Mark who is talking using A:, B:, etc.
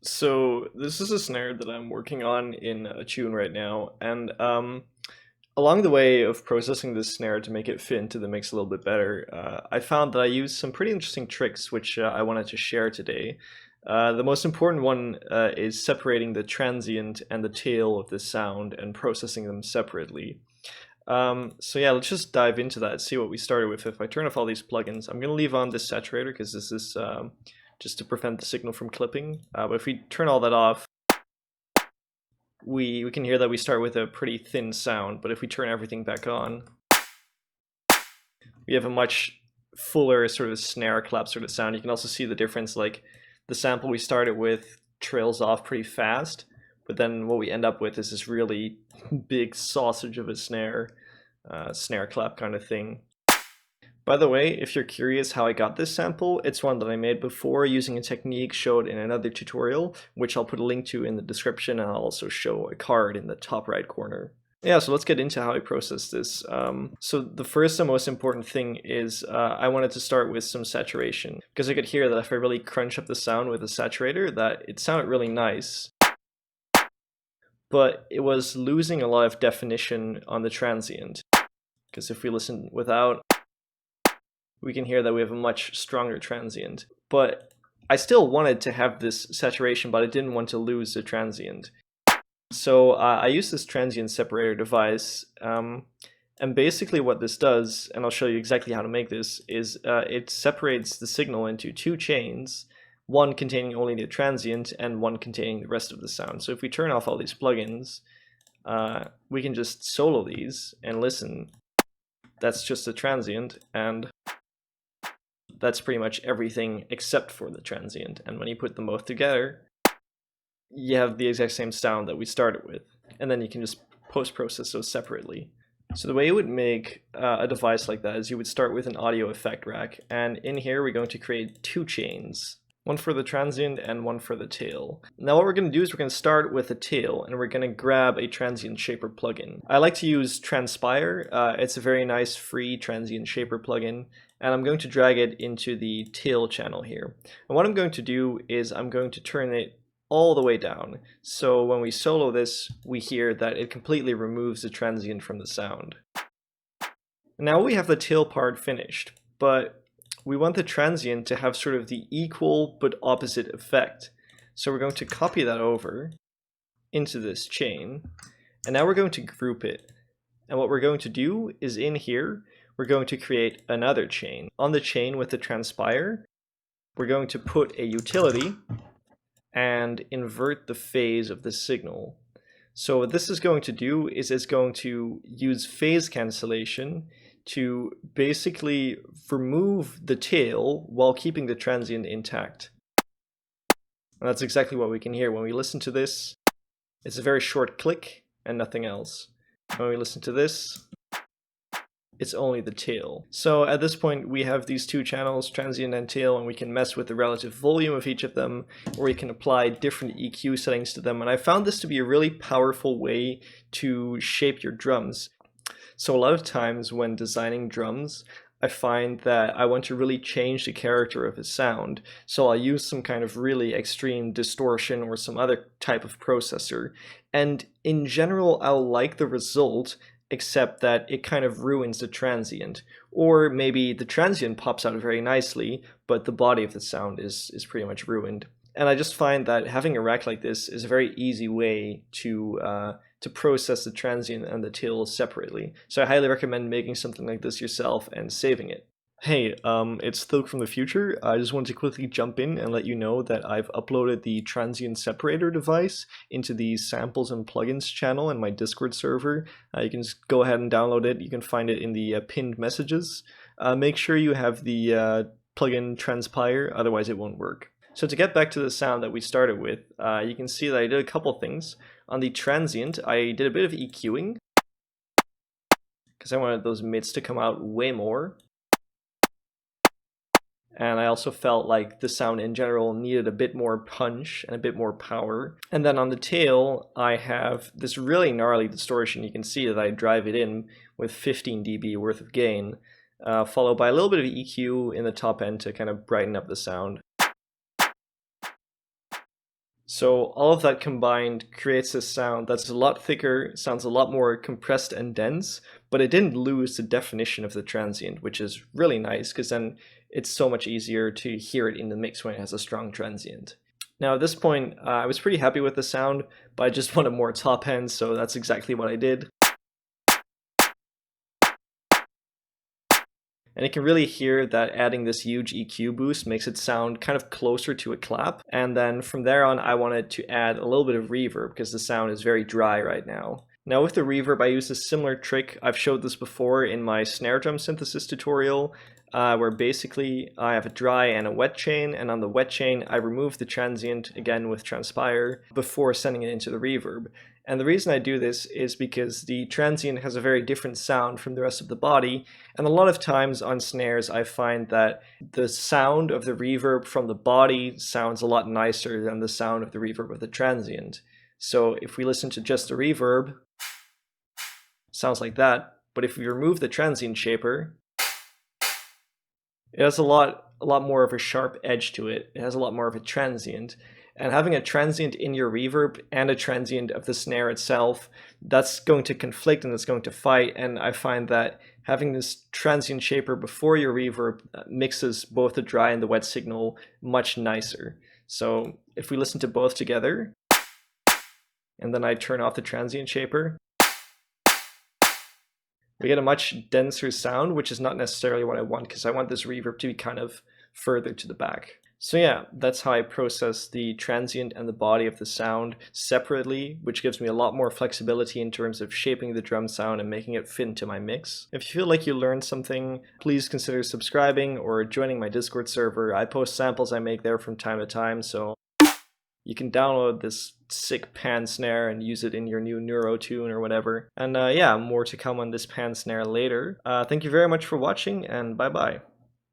A: So this is a snare that I'm working on in a tune right now, and along the way of processing this snare to make it fit into the mix a little bit better, I found that I used some pretty interesting tricks which I wanted to share today. The most important one is separating the transient and the tail of the sound and processing them separately. So yeah, let's just dive into that, see what we started with. If I turn off all these plugins, I'm going to leave on this saturator because this is just to prevent the signal from clipping. But if we turn all that off, we can hear that we start with a pretty thin sound. But if we turn everything back on, we have a much fuller sort of snare clap sort of sound. You can also see the difference, like the sample we started with trails off pretty fast, but then what we end up with is this really big sausage of a snare clap kind of thing. By the way, if you're curious how I got this sample, it's one that I made before using a technique showed in another tutorial, which I'll put a link to in the description, and I'll also show a card in the top right corner. Yeah, so let's get into how I process this. So the first and most important thing is I wanted to start with some saturation, because I could hear that if I really crunch up the sound with a saturator, that it sounded really nice, but it was losing a lot of definition on the transient. Because if we listen without, we can hear that we have a much stronger transient. But I still wanted to have this saturation, but I didn't want to lose the transient. So I use this transient separator device, and basically what this does, and I'll show you exactly how to make this, is it separates the signal into two chains, one containing only the transient and one containing the rest of the sound. So if we turn off all these plugins, we can just solo these and listen. That's just the transient, and that's pretty much everything except for the transient. And when you put them both together, you have the exact same sound that we started with. And then you can just post-process those separately. So the way you would make a device like that is you would start with an audio effect rack. And in here, we're going to create two chains. One for the transient and one for the tail. Now what we're going to do is we're going to start with a tail, and we're going to grab a transient shaper plugin. I like to use Transpire. It's a very nice free transient shaper plugin, and I'm going to drag it into the tail channel here. And what I'm going to do is I'm going to turn it all the way down. So when we solo this, we hear that it completely removes the transient from the sound. Now we have the tail part finished, but we want the transient to have sort of the equal but opposite effect. So we're going to copy that over into this chain, and now we're going to group it. And what we're going to do is in here, we're going to create another chain. On the chain with the transpire, we're going to put a utility and invert the phase of the signal. So what this is going to do is it's going to use phase cancellation to basically remove the tail while keeping the transient intact. And that's exactly what we can hear. When we listen to this, it's a very short click and nothing else. When we listen to this, it's only the tail. So at this point, we have these two channels, transient and tail, and we can mess with the relative volume of each of them, or we can apply different EQ settings to them. And I found this to be a really powerful way to shape your drums. So a lot of times when designing drums, I find that I want to really change the character of a sound. So I'll use some kind of really extreme distortion or some other type of processor. And in general, I'll like the result, except that it kind of ruins the transient. Or maybe the transient pops out very nicely, but the body of the sound is pretty much ruined. And I just find that having a rack like this is a very easy way to process the transient and the tail separately. So I highly recommend making something like this yourself and saving it. Hey, it's Thilk from the future. I just wanted to quickly jump in and let you know that I've uploaded the transient separator device into the samples and plugins channel in my Discord server. You can just go ahead and download it. You can find it in the pinned messages. Make sure you have the plugin Transpire, otherwise it won't work. So to get back to the sound that we started with, you can see that I did a couple things. On the transient, I did a bit of EQing, because I wanted those mids to come out way more. And I also felt like the sound in general needed a bit more punch and a bit more power. And then on the tail, I have this really gnarly distortion. You can see that I drive it in with 15 dB worth of gain, followed by a little bit of EQ in the top end to kind of brighten up the sound. So all of that combined creates a sound that's a lot thicker, sounds a lot more compressed and dense, but it didn't lose the definition of the transient, which is really nice because then it's so much easier to hear it in the mix when it has a strong transient. Now at this point, I was pretty happy with the sound, but I just wanted more top end, so that's exactly what I did. And you can really hear that adding this huge EQ boost makes it sound kind of closer to a clap. And then from there on, I wanted to add a little bit of reverb because the sound is very dry right now. Now with the reverb, I used a similar trick. I've showed this before in my snare drum synthesis tutorial, where basically I have a dry and a wet chain, and on the wet chain, I remove the transient, again with transpire, before sending it into the reverb. And the reason I do this is because the transient has a very different sound from the rest of the body, and a lot of times on snares I find that the sound of the reverb from the body sounds a lot nicer than the sound of the reverb of the transient. So if we listen to just the reverb, it sounds like that, but if we remove the transient shaper, it has a lot more of a sharp edge to it. It has a lot more of a transient. And having a transient in your reverb and a transient of the snare itself, that's going to conflict and it's going to fight. And I find that having this transient shaper before your reverb mixes both the dry and the wet signal much nicer. So if we listen to both together, and then I turn off the transient shaper, we get a much denser sound, which is not necessarily what I want because I want this reverb to be kind of further to the back. So yeah, that's how I process the transient and the body of the sound separately, which gives me a lot more flexibility in terms of shaping the drum sound and making it fit into my mix. If you feel like you learned something, please consider subscribing or joining my Discord server. I post samples I make there from time to time, so you can download this sick pan snare and use it in your new Neuro tune or whatever. And yeah, more to come on this pan snare later. Thank you very much for watching, and bye-bye.